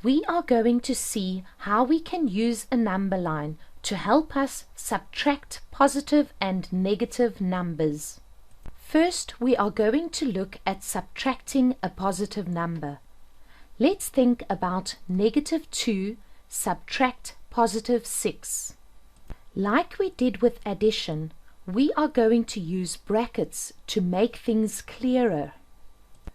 we are going to see how we can use a number line to help us subtract positive and negative numbers. First, we are going to look at subtracting a positive number. Let's think about -2 subtract positive 6. Like we did with addition, we are going to use brackets to make things clearer.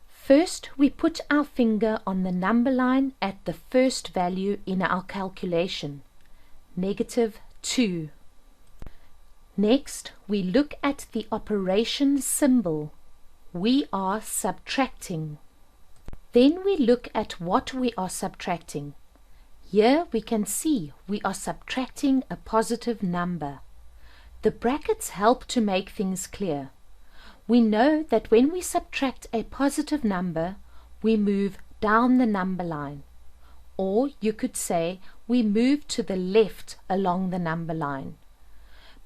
First, we put our finger on the number line at the first value in our calculation, -2. Next, we look at the operation symbol. We are subtracting. Then we look at what we are subtracting. Here we can see we are subtracting a positive number. The brackets help to make things clear. We know that when we subtract a positive number, we move down the number line. Or you could say we move to the left along the number line.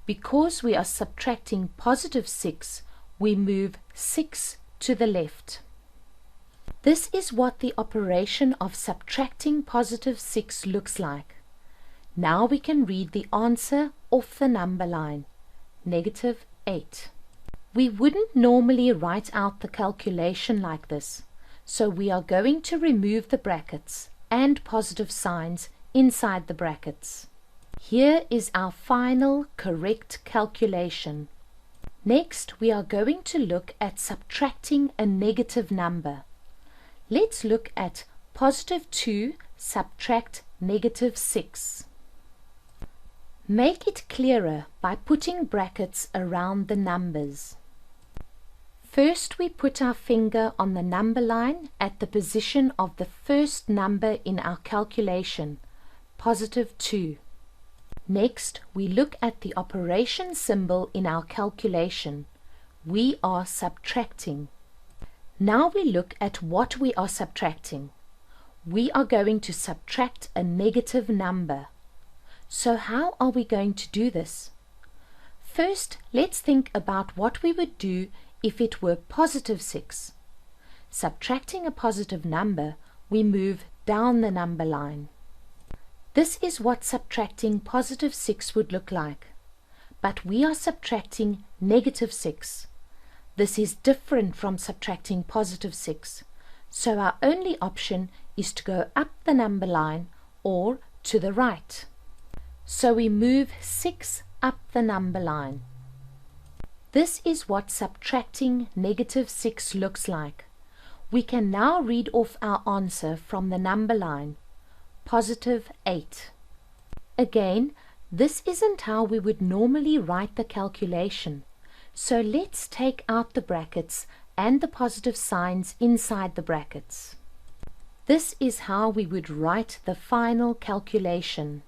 Because we are subtracting positive 6, we move 6 to the left. This is what the operation of subtracting positive 6 looks like. Now we can read the answer off the number line, -8. We wouldn't normally write out the calculation like this, so we are going to remove the brackets and positive signs inside the brackets. Here is our final correct calculation. Next, we are going to look at subtracting a negative number. Let's look at +2 subtract -6. Make it clearer by putting brackets around the numbers. First, we put our finger on the number line at the position of the first number in our calculation, +2. Next, we look at the operation symbol in our calculation. We are subtracting. Now we look at what we are subtracting. We are going to subtract a negative number. So how are we going to do this? First, let's think about what we would do if it were +6. Subtracting a positive number, we move down the number line. This is what subtracting +6 would look like. But we are subtracting -6. This is different from subtracting +6, so our only option is to go up the number line or to the right. So we move 6 up the number line. This is what subtracting -6 looks like. We can now read off our answer from the number line, +8. Again, this isn't how we would normally write the calculation. So let's take out the brackets and the positive signs inside the brackets. This is how we would write the final calculation.